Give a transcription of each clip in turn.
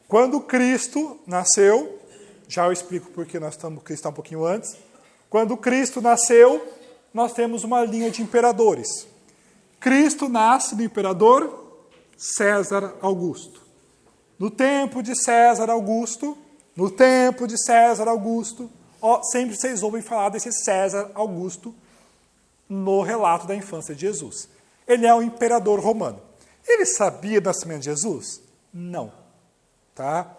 Quando Cristo nasceu, já eu explico porque Cristo está um pouquinho antes. Quando Cristo nasceu, nós temos uma linha de imperadores. Cristo nasce do imperador César Augusto. No tempo de César Augusto, sempre vocês ouvem falar desse César Augusto no relato da infância de Jesus. Ele é um imperador romano. Ele sabia do nascimento de Jesus? Não. Tá?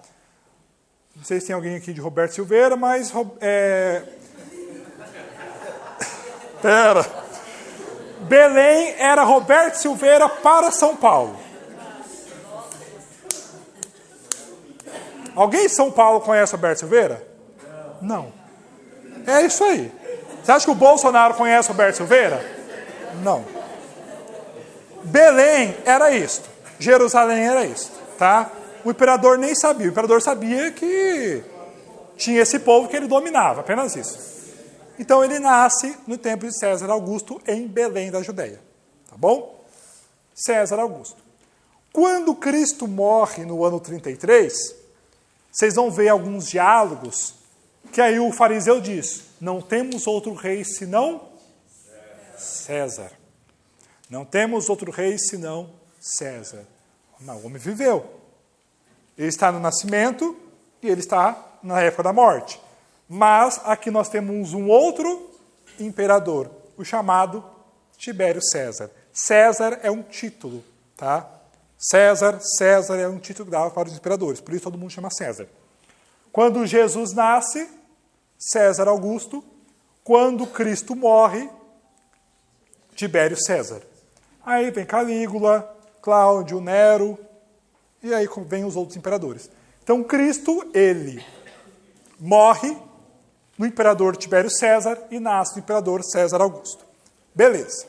Não sei se tem alguém aqui de Roberto Silveira, mas... Pera. Belém era Roberto Silveira para São Paulo. Alguém em São Paulo conhece Roberto Silveira? Não. É isso aí. Você acha que o Bolsonaro conhece Roberto Silveira? Não. Belém era isto. Jerusalém era isto. Tá? O imperador nem sabia. O imperador sabia que tinha esse povo que ele dominava. Apenas isso. Então ele nasce no tempo de César Augusto em Belém da Judéia. Tá bom? César Augusto. Quando Cristo morre no ano 33, vocês vão ver alguns diálogos que aí o fariseu diz: não temos outro rei senão César. Não temos outro rei senão César. Mas o homem viveu. Ele está no nascimento e ele está na época da morte. Mas aqui nós temos um outro imperador, o chamado Tibério César. César é um título, tá? César é um título que dava para os imperadores, por isso todo mundo chama César. Quando Jesus nasce, César Augusto. Quando Cristo morre, Tibério César. Aí vem Calígula, Cláudio, Nero, e aí vem os outros imperadores. Então Cristo, ele morre no imperador Tibério César e nasce no imperador César Augusto. Beleza.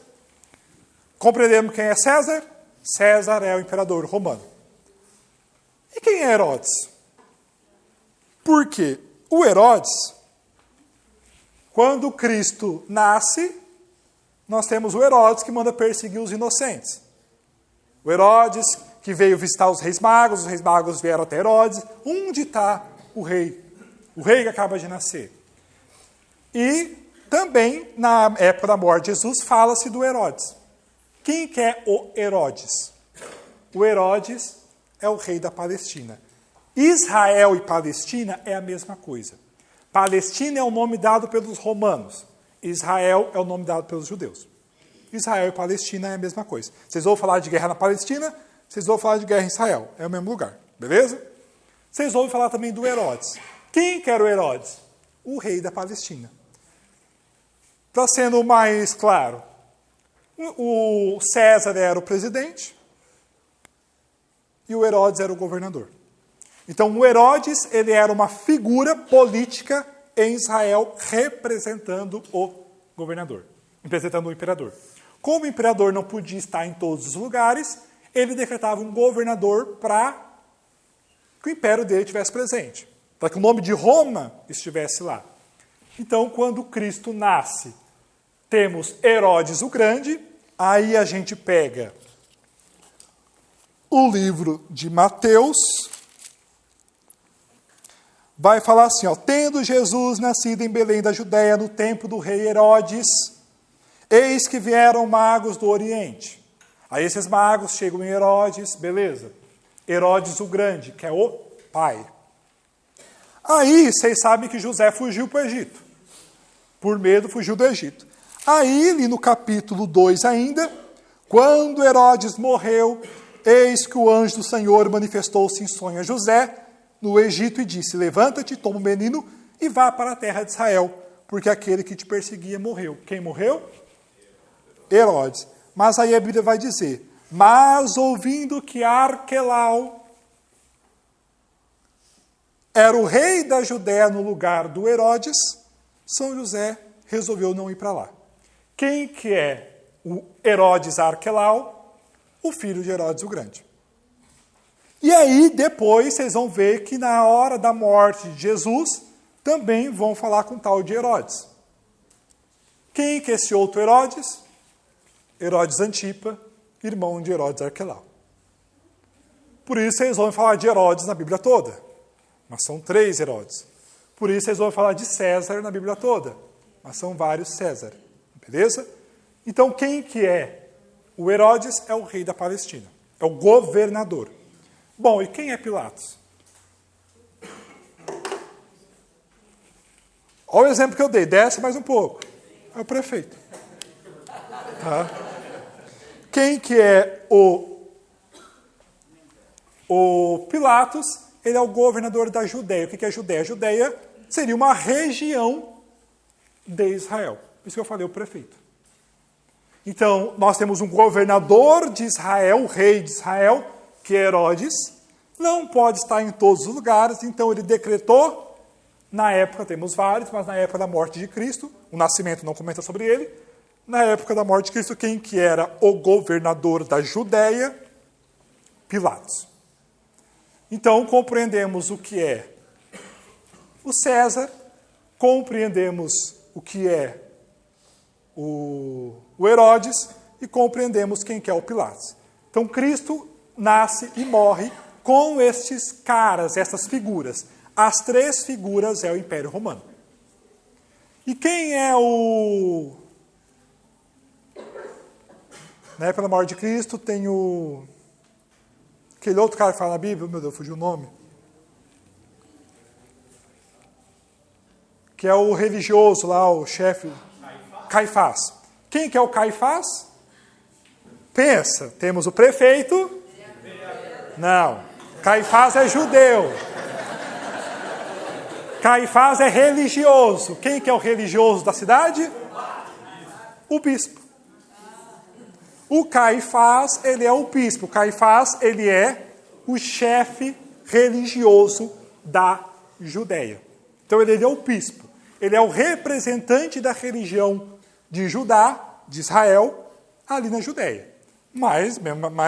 Compreendemos quem é César? César é o imperador romano. E quem é Herodes? Porque o Herodes, quando Cristo nasce, nós temos o Herodes que manda perseguir os inocentes. O Herodes que veio visitar os reis magos vieram até Herodes. Onde está o rei? O rei que acaba de nascer. E também, na época da morte de Jesus, fala-se do Herodes. Quem que é o Herodes? O Herodes é o rei da Palestina. Israel e Palestina é a mesma coisa. Palestina é o nome dado pelos romanos. Israel é o nome dado pelos judeus. Israel e Palestina é a mesma coisa. Vocês vão falar de guerra na Palestina, vocês vão falar de guerra em Israel. É o mesmo lugar, beleza? Vocês vão falar também do Herodes. Quem que era o Herodes? O rei da Palestina. Para sendo mais claro, o César era o presidente e o Herodes era o governador. Então, o Herodes, ele era uma figura política em Israel representando o governador, representando o imperador. Como o imperador não podia estar em todos os lugares, ele decretava um governador para que o império dele estivesse presente, para que o nome de Roma estivesse lá. Então, quando Cristo nasce, temos Herodes o Grande, aí a gente pega o livro de Mateus, vai falar assim, ó, tendo Jesus nascido em Belém da Judéia no tempo do rei Herodes, eis que vieram magos do Oriente. Aí esses magos chegam em Herodes, beleza. Herodes o Grande, que é o pai. Aí vocês sabem que José fugiu para o Egito. Por medo fugiu do Egito. Aí, ali no capítulo 2 ainda, quando Herodes morreu, eis que o anjo do Senhor manifestou-se em sonho a José, no Egito, e disse, levanta-te, toma o menino e vá para a terra de Israel, porque aquele que te perseguia morreu. Quem morreu? Herodes. Mas aí a Bíblia vai dizer, mas ouvindo que Arquelau era o rei da Judéia no lugar do Herodes, São José resolveu não ir para lá. Quem que é o Herodes Arquelau? O filho de Herodes o Grande. E aí, depois, vocês vão ver que na hora da morte de Jesus, também vão falar com o tal de Herodes. Quem que é esse outro Herodes? Herodes Antipa, irmão de Herodes Arquelau. Por isso vocês vão falar de Herodes na Bíblia toda. Mas são 3 Herodes. Por isso vocês vão falar de César na Bíblia toda. Mas são vários César. Beleza? Então quem que é? O Herodes é o rei da Palestina. É o governador. Bom, e quem é Pilatos? Olha o exemplo que eu dei. Desce mais um pouco. É o prefeito. Tá? Quem que é o Pilatos? Ele é o governador da Judeia. O que é a Judeia? A Judeia seria uma região de Israel. Por isso que eu falei o prefeito. Então, nós temos um governador de Israel, o rei de Israel, que é Herodes. Não pode estar em todos os lugares, então ele decretou, na época, temos vários, mas na época da morte de Cristo, o nascimento não comenta sobre ele, na época da morte de Cristo, quem que era o governador da Judeia? Pilatos. Então, compreendemos o que é o César, compreendemos o que é o Herodes e compreendemos quem que é o Pilatos. Então, Cristo nasce e morre com estes caras, essas figuras. As 3 figuras é o Império Romano. E quem é o... Na época da morte de Cristo tem o... Aquele outro cara que fala na Bíblia, meu Deus, fugiu o nome. Que é o religioso lá, o chefe... Caifás. Quem que é o Caifás? Pensa, temos o prefeito. Não, Caifás é judeu. Caifás é religioso. Quem que é o religioso da cidade? O bispo. O Caifás, ele é o bispo. O Caifás, ele é o chefe religioso da Judeia. Então, ele é o bispo. Ele é o representante da religião de Judá, de Israel, ali na Judeia. Mas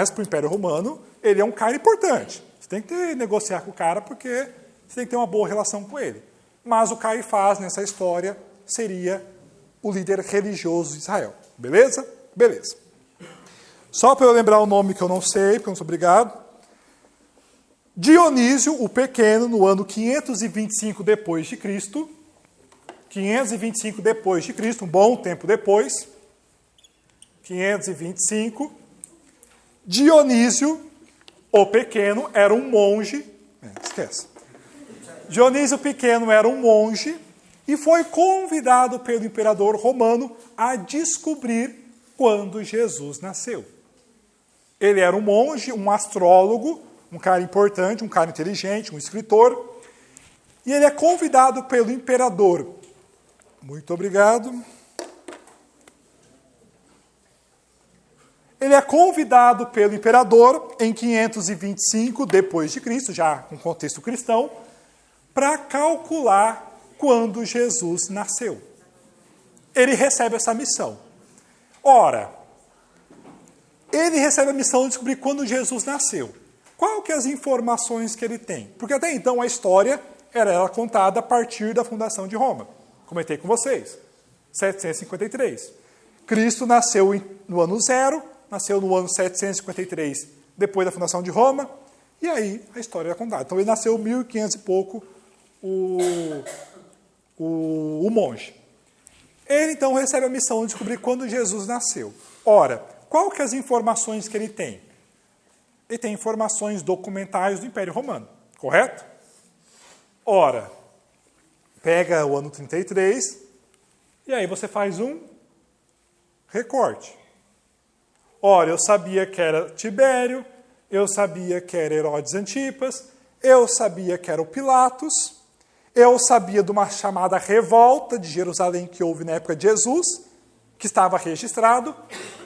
para o Império Romano, ele é um cara importante. Você tem que negociar com o cara porque você tem que ter uma boa relação com ele. Mas o Caifás, nessa história, seria o líder religioso de Israel. Beleza? Beleza. Só para eu lembrar o nome que eu não sei, porque eu não sou obrigado. Dionísio, o Pequeno, no ano 525 depois de Cristo, 525 depois de Cristo, um bom tempo depois, 525, Dionísio, o Pequeno, era um monge, esquece. Dionísio Pequeno era um monge e foi convidado pelo imperador romano a descobrir quando Jesus nasceu. Ele era um monge, um astrólogo, um cara importante, um cara inteligente, um escritor, e ele é convidado pelo imperador. Muito obrigado. Ele é convidado pelo imperador em 525 depois de Cristo, já com contexto cristão, para calcular quando Jesus nasceu. Ele recebe essa missão. Ora, ele recebe a missão de descobrir quando Jesus nasceu. Qual que é as informações que ele tem? Porque até então a história era contada a partir da fundação de Roma. Comentei com vocês. 753. Cristo nasceu no ano 0, nasceu no ano 753, depois da fundação de Roma, e aí a história é contada. Então ele nasceu 1500 e pouco, o monge. Ele então recebe a missão de descobrir quando Jesus nasceu. Ora, qual que é as informações que ele tem? Ele tem informações documentais do Império Romano, correto? Ora, pega o ano 33 e aí você faz um recorte. Ora, eu sabia que era Tibério, eu sabia que era Herodes Antipas, eu sabia que era o Pilatos, eu sabia de uma chamada revolta de Jerusalém que houve na época de Jesus, que estava registrado.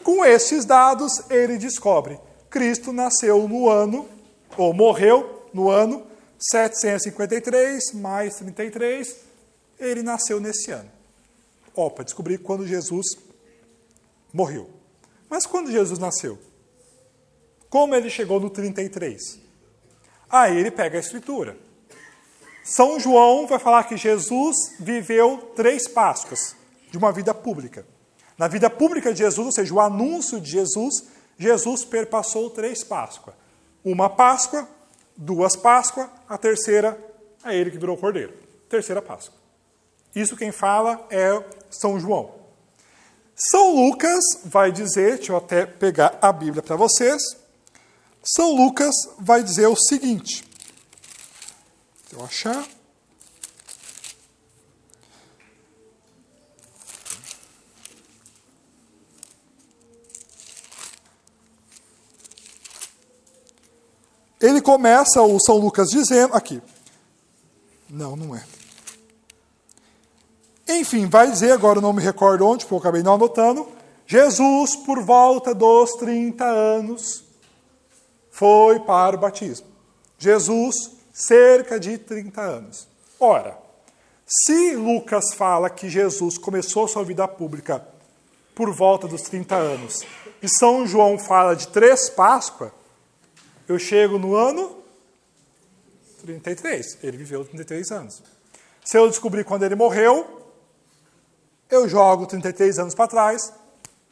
Com estes dados, ele descobre: Cristo nasceu no ano, ou morreu no ano 753, mais 33, ele nasceu nesse ano. Para descobrir quando Jesus morreu. Mas quando Jesus nasceu? Como ele chegou no 33? Aí ele pega a Escritura. São João vai falar que Jesus viveu 3 Páscoas de uma vida pública. Na vida pública de Jesus, ou seja, o anúncio de Jesus, Jesus perpassou 3 Páscoas. Uma Páscoa, 2 Páscoas, a terceira é ele que virou cordeiro. Terceira Páscoa. Isso quem fala é São João. São Lucas vai dizer, deixa eu até pegar a Bíblia para vocês. São Lucas vai dizer o seguinte. Se eu achar. Ele começa, o São Lucas, dizendo aqui. Não é. Enfim, vai dizer, agora eu não me recordo onde, porque eu acabei não anotando. Jesus, por volta dos 30 anos, foi para o batismo. Jesus, cerca de 30 anos. Ora, se Lucas fala que Jesus começou sua vida pública por volta dos 30 anos, e São João fala de 3 Páscoas, eu chego no ano 33. Ele viveu 33 anos. Se eu descobrir quando ele morreu, eu jogo 33 anos para trás.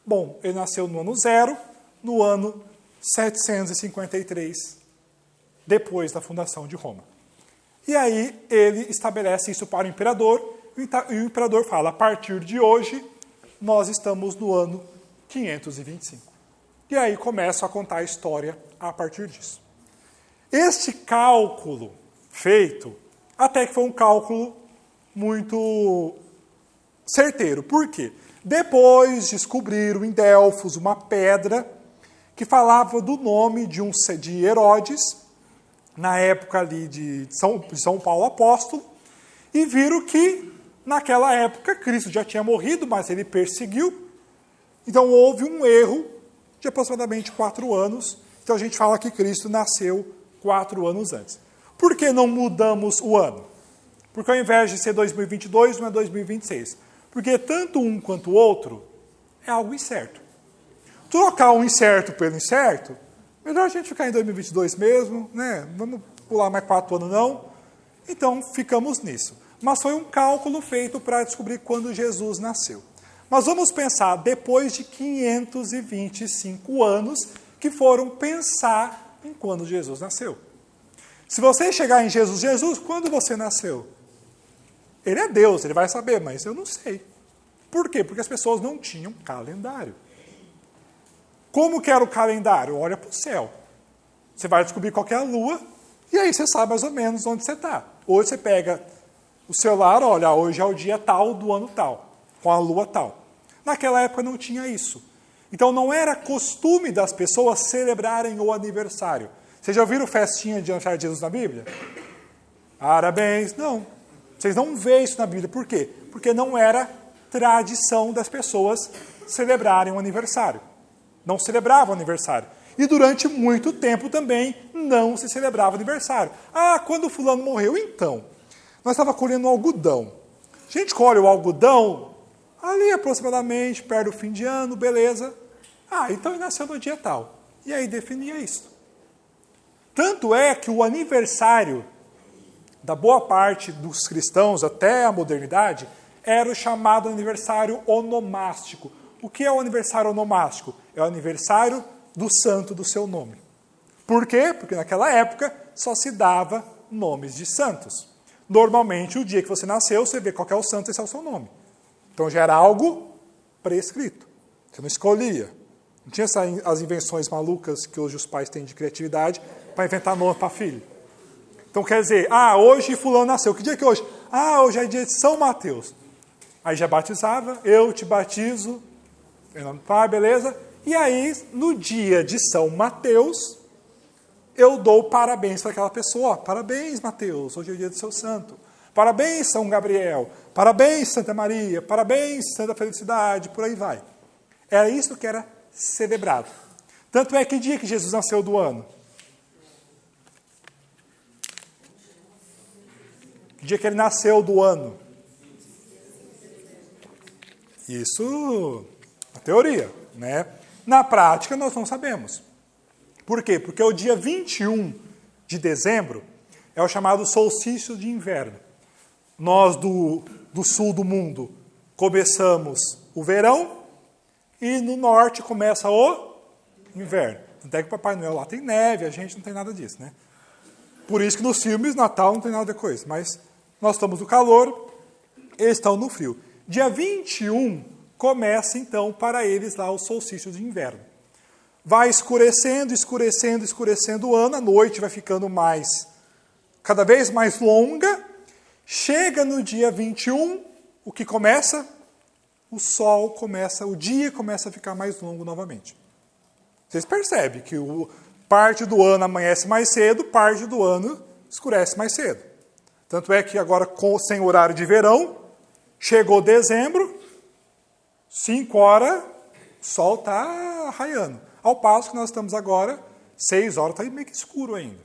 Bom, ele nasceu no ano 0, no ano 753, depois da fundação de Roma. E aí ele estabelece isso para o imperador, e o imperador fala, a partir de hoje, nós estamos no ano 525. E aí começa a contar a história a partir disso. Este cálculo feito, até que foi um cálculo muito certeiro. Por quê? Depois descobriram em Delfos uma pedra que falava do nome de Herodes, na época ali de São Paulo Apóstolo, e viram que, naquela época, Cristo já tinha morrido, mas ele perseguiu. Então houve um erro de aproximadamente 4 anos. Então a gente fala que Cristo nasceu 4 anos antes. Por que não mudamos o ano? Porque ao invés de ser 2022, não é 2026. Porque tanto um quanto o outro é algo incerto. Trocar um incerto pelo incerto, melhor a gente ficar em 2022 mesmo, né? Vamos pular mais 4 anos não. Então ficamos nisso. Mas foi um cálculo feito para descobrir quando Jesus nasceu. Mas vamos pensar, depois de 525 anos, que foram pensar em quando Jesus nasceu. Se você chegar em Jesus, quando você nasceu? Ele é Deus, ele vai saber, mas eu não sei. Por quê? Porque as pessoas não tinham calendário. Como que era o calendário? Olha para o céu. Você vai descobrir qual que é a lua, e aí você sabe mais ou menos onde você está. Hoje você pega o celular, olha, hoje é o dia tal do ano tal, com a lua tal. Naquela época não tinha isso. Então não era costume das pessoas celebrarem o aniversário. Vocês já ouviram festinha de aniversário de Jesus na Bíblia? Parabéns. Não. Vocês não veem isso na Bíblia. Por quê? Porque não era tradição das pessoas celebrarem o aniversário. Não celebravam o aniversário. E durante muito tempo também não se celebrava o aniversário. Ah, quando o fulano morreu, então. Nós estávamos colhendo algodão. A gente colhe o algodão ali aproximadamente, perto do fim de ano, beleza. Ah, então ele nasceu no dia tal. E aí definia isso. Tanto é que o aniversário da boa parte dos cristãos até a modernidade era o chamado aniversário onomástico. O que é o aniversário onomástico? É o aniversário do santo do seu nome. Por quê? Porque naquela época só se dava nomes de santos. Normalmente, o dia que você nasceu, você vê qual é o santo e esse é o seu nome. Então já era algo prescrito. Você não escolhia. Não tinha as invenções malucas que hoje os pais têm de criatividade para inventar nome para filho. Então quer dizer, hoje fulano nasceu. Que dia que é hoje? Hoje é dia de São Mateus. Aí já batizava, eu te batizo, em nome do Pai, beleza? E aí, no dia de São Mateus, eu dou parabéns para aquela pessoa. Parabéns, Mateus, hoje é o dia do seu santo. Parabéns, São Gabriel. Parabéns, Santa Maria. Parabéns, Santa Felicidade, por aí vai. Era isso que era celebrado. Tanto é que dia que Jesus nasceu do ano? Que dia que ele nasceu do ano? Isso na teoria, né? Na prática, nós não sabemos. Por quê? Porque o dia 21 de dezembro é o chamado solstício de inverno. Nós do sul do mundo começamos o verão e no norte começa o inverno. Até que o Papai Noel lá tem neve, a gente não tem nada disso, né? Por isso que nos filmes, Natal não tem nada de coisa. Mas nós estamos no calor, eles estão no frio. Dia 21 começa, então, para eles lá o solstício de inverno. Vai escurecendo, escurecendo, escurecendo o ano, a noite vai ficando cada vez mais longa. Chega no dia 21, o que começa? O dia começa a ficar mais longo novamente. Vocês percebem que parte do ano amanhece mais cedo, parte do ano escurece mais cedo. Tanto é que agora, sem horário de verão, chegou dezembro, 5 horas, o sol está raiando. Ao passo que nós estamos agora, 6 horas, está meio que escuro ainda.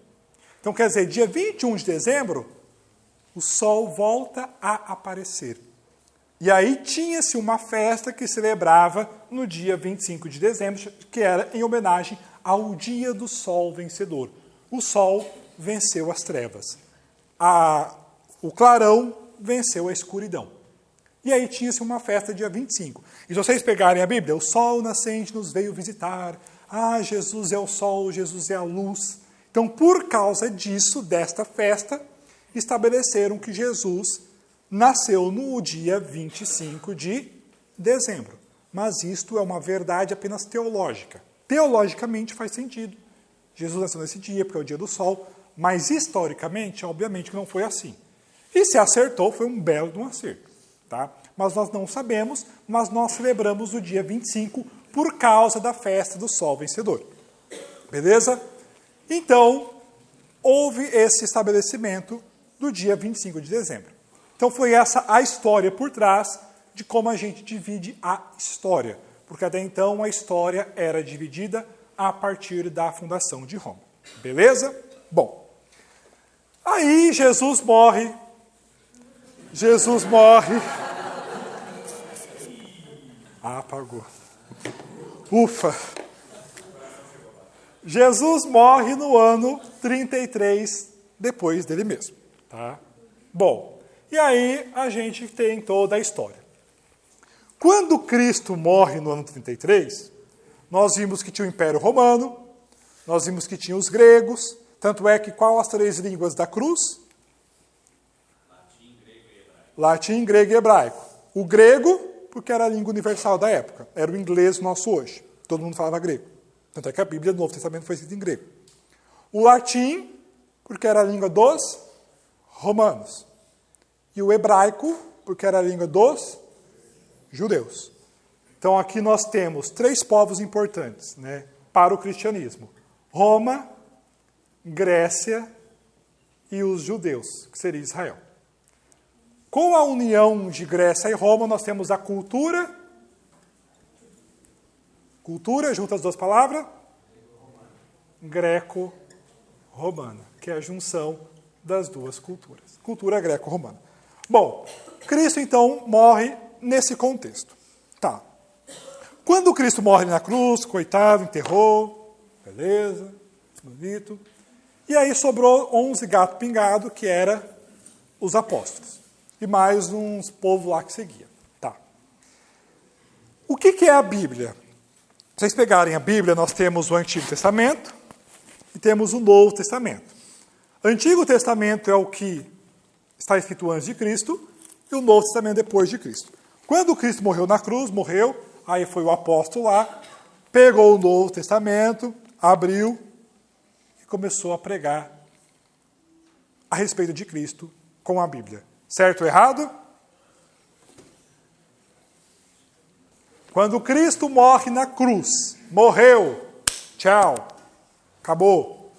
Então, quer dizer, dia 21 de dezembro, o sol volta a aparecer. E aí tinha-se uma festa que celebrava no dia 25 de dezembro, que era em homenagem ao dia do sol vencedor. O sol venceu as trevas. O clarão venceu a escuridão. E aí tinha-se uma festa dia 25. E se vocês pegarem a Bíblia, o sol nascente nos veio visitar. Ah, Jesus é o sol, Jesus é a luz. Então, por causa disso, desta festa, estabeleceram que Jesus nasceu no dia 25 de dezembro. Mas isto é uma verdade apenas teológica. Teologicamente faz sentido. Jesus nasceu nesse dia, porque é o dia do sol. Mas historicamente, obviamente que não foi assim. E se acertou, foi um belo de um acerto. Tá? Mas nós não sabemos, mas nós celebramos o dia 25 por causa da festa do sol vencedor. Beleza? Então, houve esse estabelecimento do dia 25 de dezembro. Então, foi essa a história por trás de como a gente divide a história. Porque até então a história era dividida a partir da fundação de Roma. Beleza? Bom, aí Jesus morre. Ah, apagou. Ufa! Jesus morre no ano 33 depois dele mesmo. Tá? Bom, e aí a gente tem toda a história. Quando Cristo morre no ano 33, nós vimos que tinha o Império Romano, nós vimos que tinha os gregos, tanto é que qual as 3 línguas da cruz? Latim, grego e hebraico. O grego, porque era a língua universal da época. Era o inglês nosso hoje. Todo mundo falava grego. Tanto é que a Bíblia do Novo Testamento foi escrita em grego. O latim, porque era a língua dos romanos. E o hebraico, porque era a língua dos judeus. Então aqui nós temos 3 povos importantes, né, para o cristianismo. Roma, Grécia e os judeus, que seria Israel. Com a união de Grécia e Roma, nós temos a cultura, junto as 2 palavras, greco-romana, que é a junção das 2 culturas. Cultura greco-romana. Bom, Cristo então morre nesse contexto. Tá. Quando Cristo morre na cruz, coitado, enterrou, beleza, bonito. E aí sobrou 11 gato pingado, que era os apóstolos. E mais uns povos lá que seguia. Tá. O que é a Bíblia? Se vocês pegarem a Bíblia, nós temos o Antigo Testamento e temos o Novo Testamento. O Antigo Testamento é o que está escrito antes de Cristo e o Novo Testamento depois de Cristo. Quando Cristo morreu na cruz, aí foi o apóstolo lá, pegou o Novo Testamento, abriu e começou a pregar a respeito de Cristo com a Bíblia. Certo ou errado? Quando Cristo morre na cruz, morreu, tchau, acabou.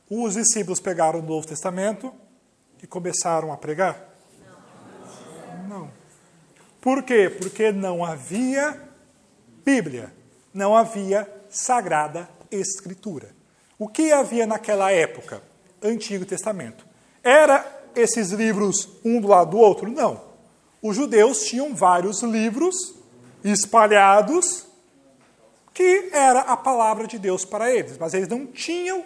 Os discípulos pegaram o Novo Testamento e começaram a pregar? Não. Por quê? Porque não havia Bíblia, não havia Sagrada Escritura. O que havia naquela época? Antigo Testamento. Era esses livros um do lado do outro? Não. Os judeus tinham vários livros espalhados que era a palavra de Deus para eles, mas eles não tinham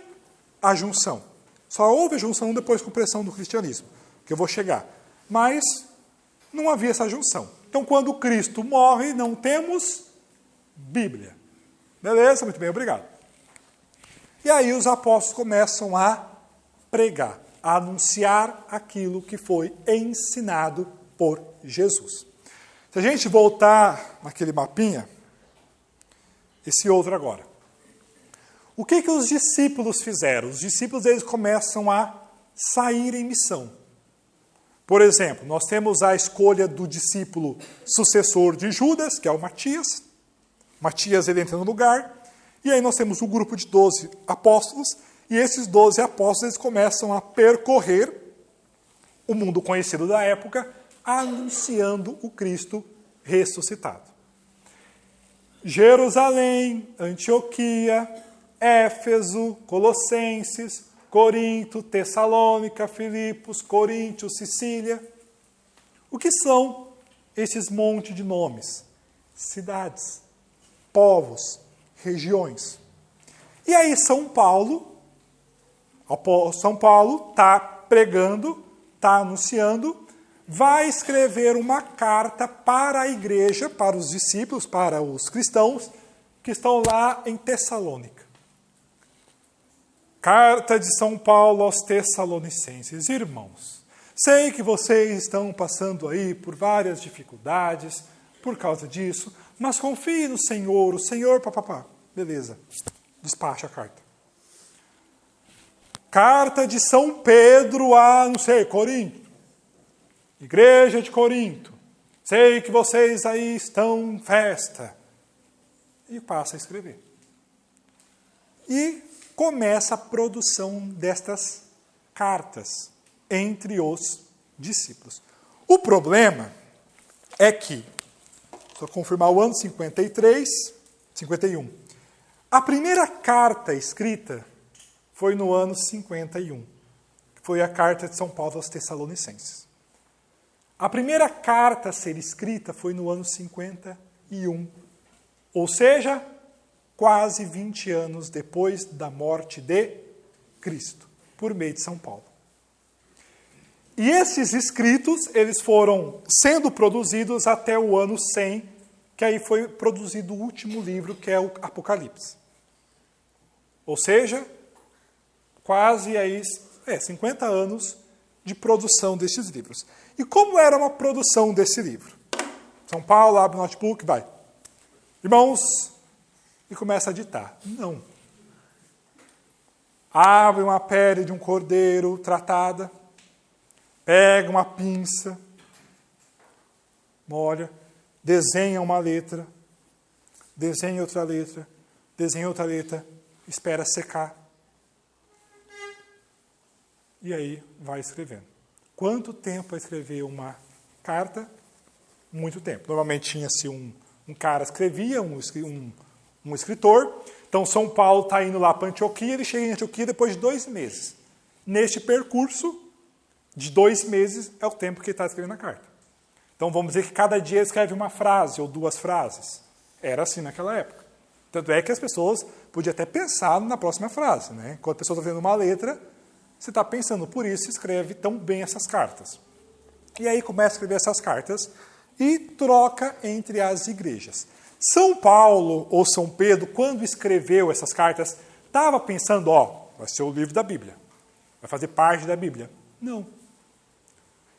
a junção. Só houve a junção depois com pressão do cristianismo, que eu vou chegar. Mas não havia essa junção. Então, quando Cristo morre, não temos Bíblia. Beleza? Muito bem, obrigado. E aí os apóstolos começam a pregar, a anunciar aquilo que foi ensinado por Jesus. Se a gente voltar naquele mapinha, esse outro agora. O que os discípulos fizeram? Os discípulos eles começam a sair em missão. Por exemplo, nós temos a escolha do discípulo sucessor de Judas, que é o Matias. Matias ele entra no lugar. E aí nós temos um grupo de 12 apóstolos. E esses 12 apóstolos eles começam a percorrer o mundo conhecido da época, anunciando o Cristo ressuscitado. Jerusalém, Antioquia, Éfeso, Colossenses, Corinto, Tessalônica, Filipos, Coríntios, Sicília. O que são esses monte de nomes? Cidades, povos, regiões. E aí São Paulo está pregando, está anunciando, vai escrever uma carta para a igreja, para os discípulos, para os cristãos que estão lá em Tessalônica. Carta de São Paulo aos Tessalonicenses. Irmãos, sei que vocês estão passando aí por várias dificuldades por causa disso, mas confie no Senhor, o Senhor, papapá. Beleza, despacha a carta. Carta de São Pedro a, não sei, Corinto. Igreja de Corinto. Sei que vocês aí estão em festa. E passa a escrever. E começa a produção destas cartas entre os discípulos. O problema é que, só confirmar o ano 51. A primeira carta escrita foi no ano 51, que foi a carta de São Paulo aos Tessalonicenses. A primeira carta a ser escrita foi no ano 51, ou seja, quase 20 anos depois da morte de Cristo, por meio de São Paulo. E esses escritos, eles foram sendo produzidos até o ano 100, que aí foi produzido o último livro, que é o Apocalipse. Ou seja, quase aí, 50 anos de produção desses livros. E como era uma produção desse livro? São Paulo abre o notebook, vai. Irmãos, e começa a ditar. Não. Abre uma pele de um cordeiro tratada, pega uma pinça, molha, desenha uma letra, desenha outra letra, espera secar. E aí vai escrevendo. Quanto tempo para escrever uma carta? Muito tempo. Normalmente tinha-se um cara escrevia, um escritor. Então, São Paulo está indo lá para Antioquia, ele chega em Antioquia depois de 2 meses. Neste percurso de 2 meses é o tempo que ele está escrevendo a carta. Então, vamos dizer que cada dia ele escreve uma frase ou 2 frases. Era assim naquela época. Tanto é que as pessoas podiam até pensar na próxima frase. Né? Quando a pessoa está vendo uma letra, você está pensando, por isso escreve tão bem essas cartas. E aí começa a escrever essas cartas e troca entre as igrejas. São Paulo ou São Pedro, quando escreveu essas cartas, estava pensando, vai ser o livro da Bíblia. Vai fazer parte da Bíblia. Não.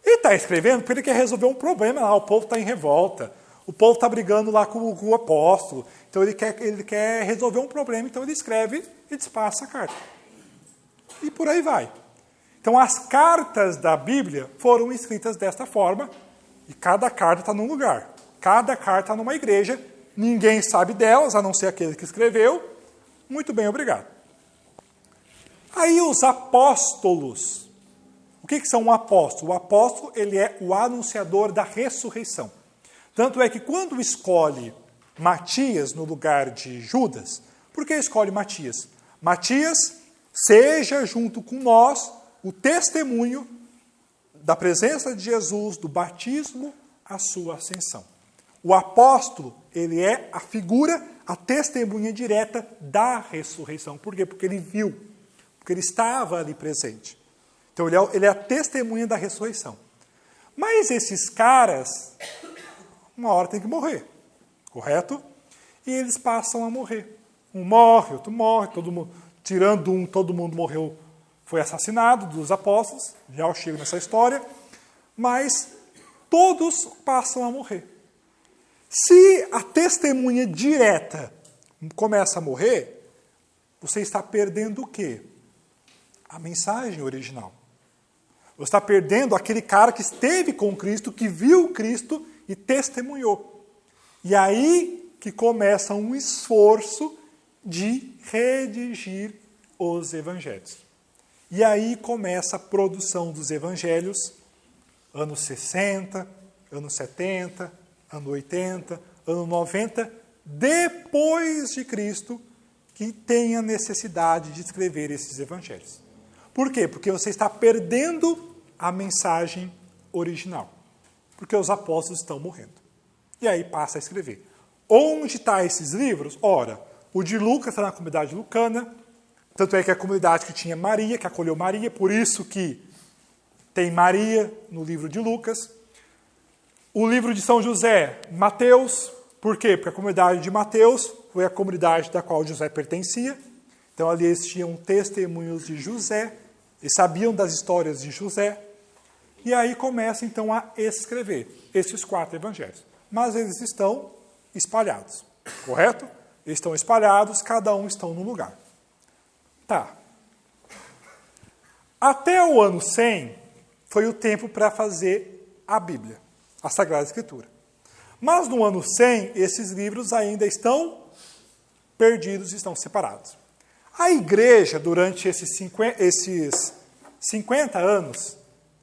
Ele está escrevendo porque ele quer resolver um problema lá. O povo está em revolta. O povo está brigando lá com o apóstolo. Então ele quer resolver um problema. Então ele escreve e despassa a carta. E por aí vai. Então as cartas da Bíblia foram escritas desta forma. E cada carta está num lugar. Cada carta está numa igreja. Ninguém sabe delas, a não ser aquele que escreveu. Muito bem, obrigado. Aí os apóstolos. O que são um apóstolo? O apóstolo ele é o anunciador da ressurreição. Tanto é que quando escolhe Matias no lugar de Judas, por que escolhe Matias? Matias, seja junto com nós o testemunho da presença de Jesus, do batismo, a sua ascensão. O apóstolo, ele é a figura, a testemunha direta da ressurreição. Por quê? Porque ele viu, porque ele estava ali presente. Então, ele é a testemunha da ressurreição. Mas esses caras, uma hora tem que morrer, correto? E eles passam a morrer. Um morre, outro morre, tirando um, todo mundo morreu, foi assassinado, dos apóstolos, já eu chego nessa história, mas todos passam a morrer. Se a testemunha direta começa a morrer, você está perdendo o quê? A mensagem original. Você está perdendo aquele cara que esteve com Cristo, que viu Cristo e testemunhou. E aí que começa um esforço de redigir os evangelhos. E aí começa a produção dos evangelhos, anos 60, anos 70, ano 80, ano 90, depois de Cristo, que tem a necessidade de escrever esses evangelhos. Por quê? Porque você está perdendo a mensagem original. Porque os apóstolos estão morrendo. E aí passa a escrever. Onde estão esses livros? Ora, o de Lucas está na comunidade lucana, tanto é que a comunidade que tinha Maria, que acolheu Maria, por isso que tem Maria no livro de Lucas. O livro de São José, Mateus, por quê? Porque a comunidade de Mateus foi a comunidade da qual José pertencia. Então ali eles tinham testemunhos de José, eles sabiam das histórias de José. E aí começa então a escrever esses 4 evangelhos. Mas eles estão espalhados, correto? Eles estão espalhados, cada um está num lugar. Tá. Até o ano 100 foi o tempo para fazer a Bíblia, a Sagrada Escritura. Mas no ano 100, esses livros ainda estão perdidos, estão separados. A igreja, durante esses 50 anos,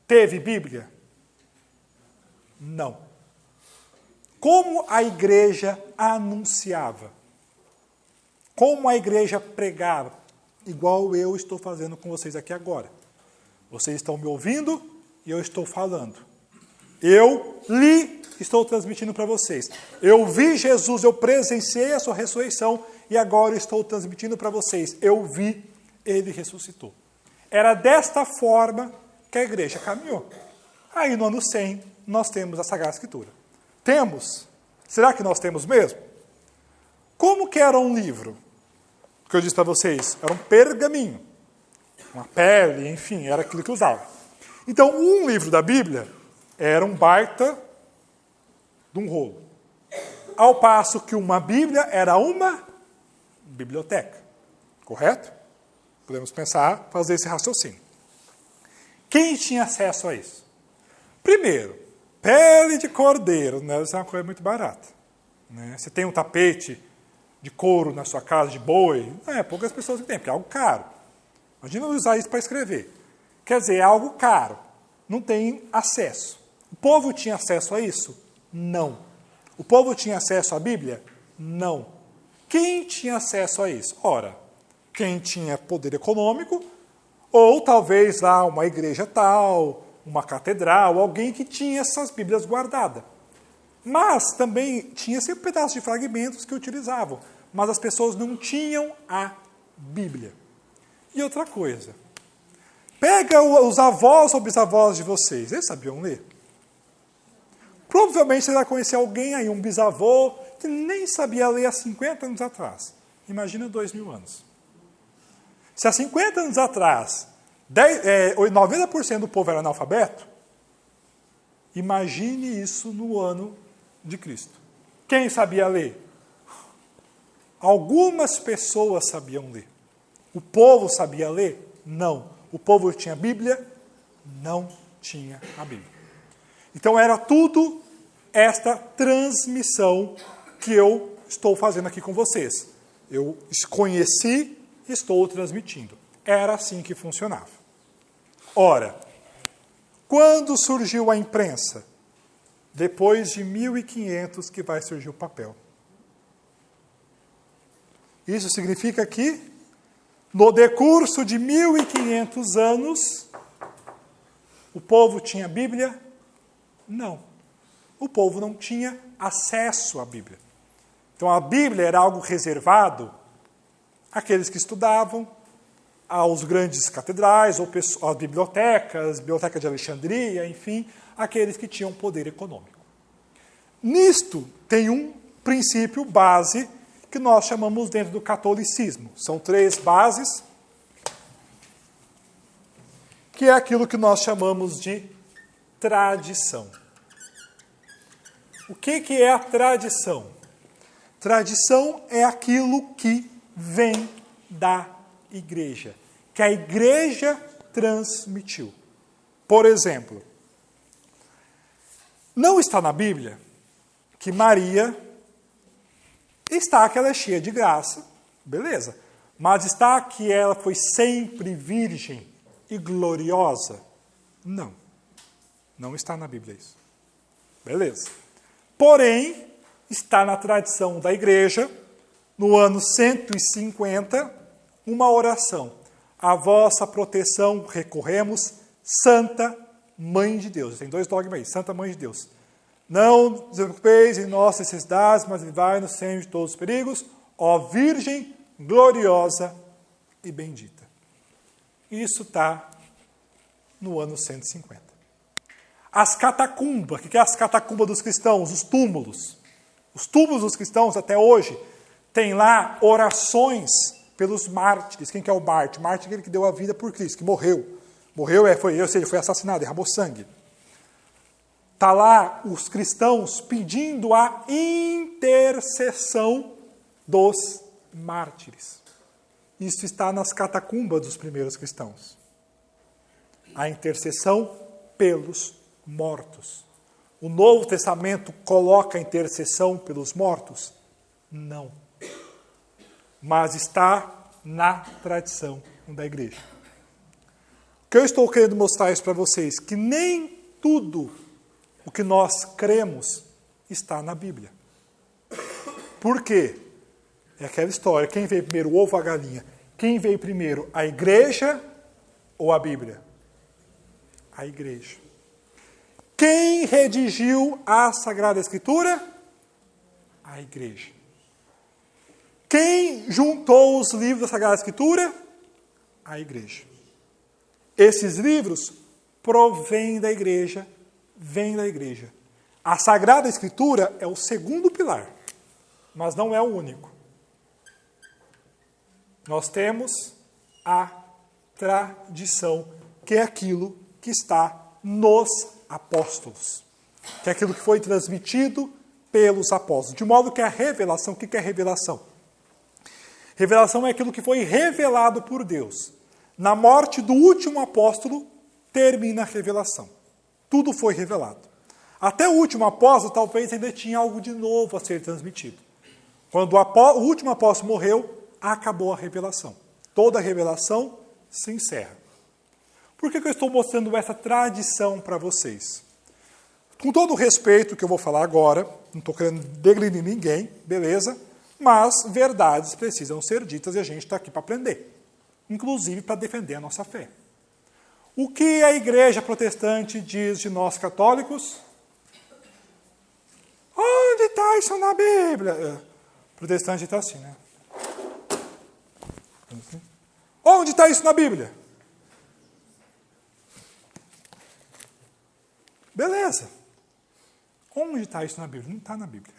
teve Bíblia? Não. Como a igreja anunciava? Como a igreja pregava? Igual eu estou fazendo com vocês aqui agora. Vocês estão me ouvindo e eu estou falando. Eu li, estou transmitindo para vocês. Eu vi Jesus, eu presenciei a sua ressurreição e agora estou transmitindo para vocês. Eu vi, ele ressuscitou. Era desta forma que a igreja caminhou. Aí no ano 100, nós temos a Sagrada Escritura. Temos? Será que nós temos mesmo? Como que era um livro? Que eu disse para vocês, era um pergaminho, uma pele, enfim, era aquilo que usava. Então, um livro da Bíblia era um baita de um rolo. Ao passo que uma Bíblia era uma biblioteca. Correto? Podemos pensar, fazer esse raciocínio. Quem tinha acesso a isso? Primeiro, pele de cordeiro, né? Isso é uma coisa muito barata. Né? Você tem um tapete de couro na sua casa, de boi, poucas pessoas que têm, porque é algo caro. Imagina usar isso para escrever. Quer dizer, é algo caro. Não tem acesso. O povo tinha acesso a isso? Não. O povo tinha acesso à Bíblia? Não. Quem tinha acesso a isso? Ora, quem tinha poder econômico, ou talvez lá uma igreja tal, uma catedral, alguém que tinha essas Bíblias guardadas. Mas também tinha sempre pedaços de fragmentos que utilizavam. Mas as pessoas não tinham a Bíblia. E outra coisa. Pega os avós ou bisavós de vocês. Eles sabiam ler? Provavelmente você vai conhecer alguém aí, um bisavô, que nem sabia ler há 50 anos atrás. Imagina 2000 anos. Se há 50 anos atrás 90% do povo era analfabeto, imagine isso no ano de Cristo. Quem sabia ler? Algumas pessoas sabiam ler. O povo sabia ler? Não. O povo tinha Bíblia? Não tinha a Bíblia. Então era tudo esta transmissão que eu estou fazendo aqui com vocês. Eu conheci e estou transmitindo. Era assim que funcionava. Ora, quando surgiu a imprensa? Depois de 1500 que vai surgir o papel. Isso significa que, no decurso de 1500 anos, o povo tinha Bíblia? Não. O povo não tinha acesso à Bíblia. Então a Bíblia era algo reservado àqueles que estudavam, aos grandes catedrais, ou às bibliotecas, Biblioteca de Alexandria, enfim, aqueles que tinham poder econômico. Nisto tem um princípio base que nós chamamos dentro do catolicismo. São 3 bases que é aquilo que nós chamamos de tradição. O que é a tradição? Tradição é aquilo que vem da igreja, que a igreja transmitiu. Por exemplo, não está na Bíblia que Maria está que ela é cheia de graça, beleza, mas está que ela foi sempre virgem e gloriosa? Não. Não está na Bíblia isso. Beleza. Porém, está na tradição da igreja, no ano 150, uma oração. A vossa proteção recorremos, Santa Mãe de Deus. Tem 2 dogmas aí, Santa Mãe de Deus. Não vos preocupeis em nossas necessidades, mas livrai-nos sempre de todos os perigos, ó Virgem gloriosa e bendita. Isso está no ano 150. As catacumbas, o que é as catacumbas dos cristãos? Os túmulos. Os túmulos dos cristãos, até hoje, tem lá orações pelos mártires. Quem que é o mártir? Mártir é aquele que deu a vida por Cristo, que morreu. Morreu, foi assassinado, derramou sangue. Está lá os cristãos pedindo a intercessão dos mártires. Isso está nas catacumbas dos primeiros cristãos. A intercessão pelos mortos. O Novo Testamento coloca a intercessão pelos mortos? Não. Mas está na tradição da igreja. O que eu estou querendo mostrar isso para vocês? Que nem tudo o que nós cremos está na Bíblia. Por quê? É aquela história, quem veio primeiro, o ovo ou a galinha? Quem veio primeiro, a igreja ou a Bíblia? A igreja. Quem redigiu a Sagrada Escritura? A igreja. Quem juntou os livros da Sagrada Escritura? A igreja. Esses livros provêm da igreja, vêm da igreja. A Sagrada Escritura é o segundo pilar, mas não é o único. Nós temos a tradição, que é aquilo que está nos apóstolos, que é aquilo que foi transmitido pelos apóstolos. De modo que a revelação, o que é revelação? Revelação é aquilo que foi revelado por Deus. Na morte do último apóstolo, termina a revelação. Tudo foi revelado. Até o último apóstolo, talvez ainda tinha algo de novo a ser transmitido. Quando o último apóstolo morreu, acabou a revelação. Toda a revelação se encerra. Por que eu estou mostrando essa tradição para vocês? Com todo o respeito que eu vou falar agora, não estou querendo degredir ninguém, beleza? Mas verdades precisam ser ditas e a gente está aqui para aprender. Inclusive para defender a nossa fé. O que a igreja protestante diz de nós católicos? Onde está isso na Bíblia? Protestante está assim, né? Onde está isso na Bíblia? Beleza. Onde está isso na Bíblia? Não está na Bíblia.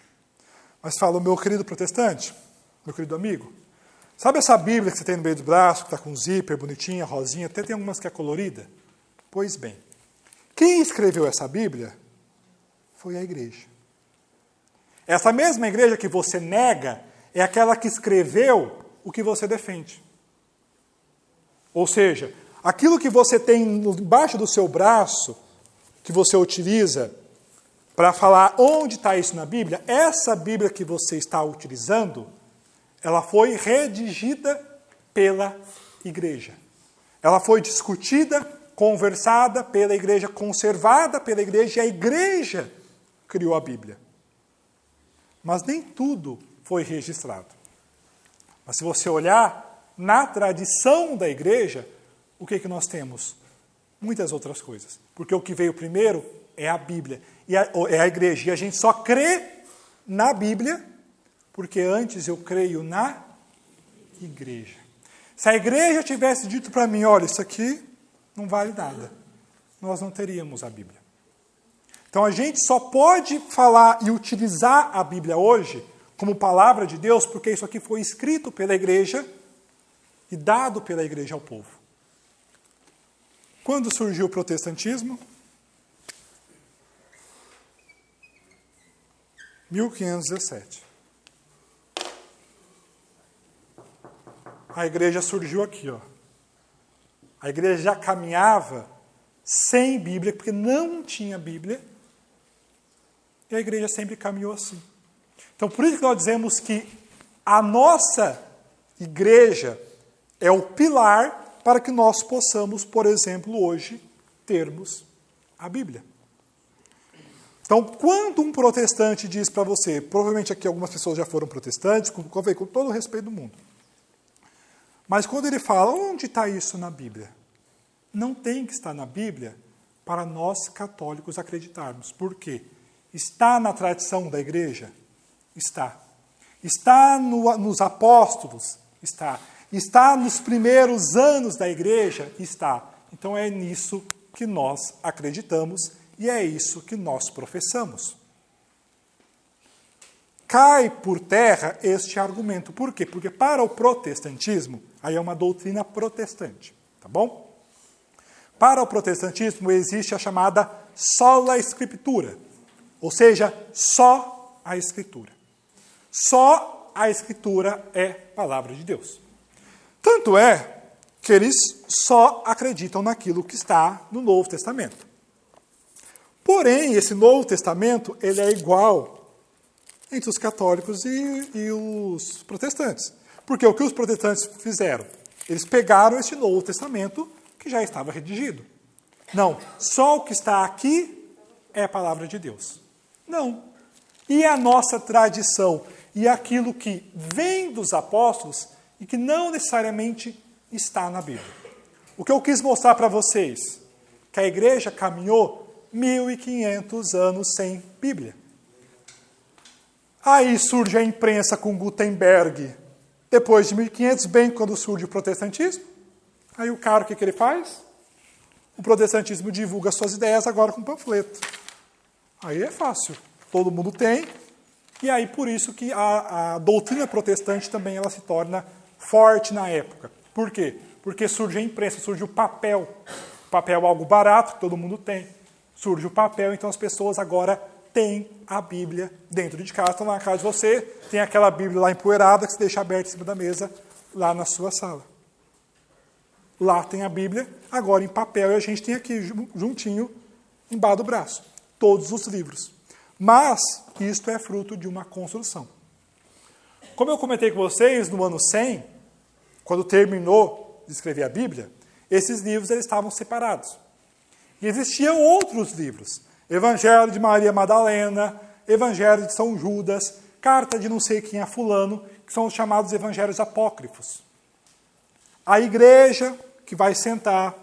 Mas fala, meu querido protestante, meu querido amigo, sabe essa Bíblia que você tem no meio do braço, que está com zíper, bonitinha, rosinha, até tem algumas que é colorida? Pois bem, quem escreveu essa Bíblia foi a igreja. Essa mesma igreja que você nega é aquela que escreveu o que você defende. Ou seja, aquilo que você tem embaixo do seu braço, que você utiliza para falar onde está isso na Bíblia, essa Bíblia que você está utilizando, ela foi redigida pela igreja. Ela foi discutida, conversada pela igreja, conservada pela igreja, e a igreja criou a Bíblia. Mas nem tudo foi registrado. Mas se você olhar na tradição da igreja, o que nós temos? Muitas outras coisas. Porque o que veio primeiro é a Bíblia, é a igreja. E a gente só crê na Bíblia, porque antes eu creio na igreja. Se a igreja tivesse dito para mim, olha, isso aqui não vale nada, nós não teríamos a Bíblia. Então a gente só pode falar e utilizar a Bíblia hoje como palavra de Deus, porque isso aqui foi escrito pela igreja e dado pela igreja ao povo. Quando surgiu o protestantismo? 1517. A igreja surgiu aqui, ó. A igreja já caminhava sem Bíblia, porque não tinha Bíblia, e a igreja sempre caminhou assim. Então, por isso que nós dizemos que a nossa igreja é o pilar para que nós possamos, por exemplo, hoje, termos a Bíblia. Então, quando um protestante diz para você, provavelmente aqui algumas pessoas já foram protestantes, com todo o respeito do mundo, mas quando ele fala, onde está isso na Bíblia? Não tem que estar na Bíblia para nós católicos acreditarmos. Por quê? Está na tradição da igreja? Está. Está nos apóstolos? Está. Está nos primeiros anos da igreja? Está. Então é nisso que nós acreditamos e é isso que nós professamos. Cai por terra este argumento. Por quê? Porque para o protestantismo, aí é uma doutrina protestante, tá bom? Para o protestantismo existe a chamada sola scriptura, ou seja, só a Escritura. Só a Escritura é palavra de Deus. Tanto é que eles só acreditam naquilo que está no Novo Testamento. Porém, esse Novo Testamento ele é igual entre os católicos e os protestantes. Porque o que os protestantes fizeram? Eles pegaram este Novo Testamento que já estava redigido. Não, só o que está aqui é a palavra de Deus. Não. E a nossa tradição e aquilo que vem dos apóstolos e que não necessariamente está na Bíblia. O que eu quis mostrar para vocês, que a igreja caminhou 1500 anos sem Bíblia. Aí surge a imprensa com Gutenberg, depois de 1500, bem quando surge o protestantismo. Aí o cara, o que ele faz? O protestantismo divulga suas ideias agora com panfleto. Aí é fácil, todo mundo tem, e aí por isso que a doutrina protestante também ela se torna forte na época. Por quê? Porque surge a imprensa, surge o papel. O papel é algo barato, que todo mundo tem. Surge o papel, então as pessoas agora têm a Bíblia dentro de casa. Estão na casa de você, tem aquela Bíblia lá empoeirada que se deixa aberta em cima da mesa, lá na sua sala. Lá tem a Bíblia, agora em papel, e a gente tem aqui juntinho, embaixo do braço, todos os livros. Mas isto é fruto de uma construção. Como eu comentei com vocês, no ano 100, quando terminou de escrever a Bíblia, esses livros eles estavam separados. E existiam outros livros. Evangelho de Maria Madalena, Evangelho de São Judas, carta de não sei quem a fulano, que são os chamados evangelhos apócrifos. A igreja que vai sentar,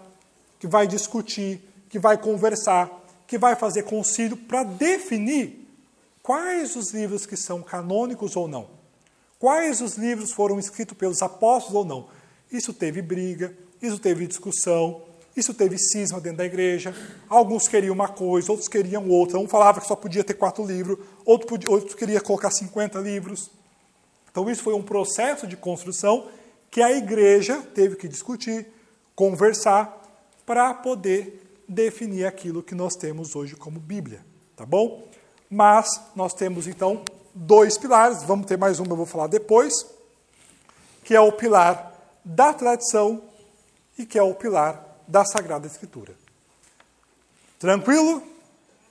que vai discutir, que vai conversar, que vai fazer concílio para definir quais os livros que são canônicos ou não. Quais os livros foram escritos pelos apóstolos ou não. Isso teve briga, isso teve discussão, isso teve cisma dentro da igreja. Alguns queriam uma coisa, outros queriam outra. Um falava que só podia ter 4 livros, outro queria colocar 50 livros. Então isso foi um processo de construção que a igreja teve que discutir, conversar, para poder definir aquilo que nós temos hoje como Bíblia. Tá bom? Mas nós temos então 2 pilares, vamos ter mais um, eu vou falar depois, que é o pilar da tradição e que é o pilar da Sagrada Escritura. Tranquilo?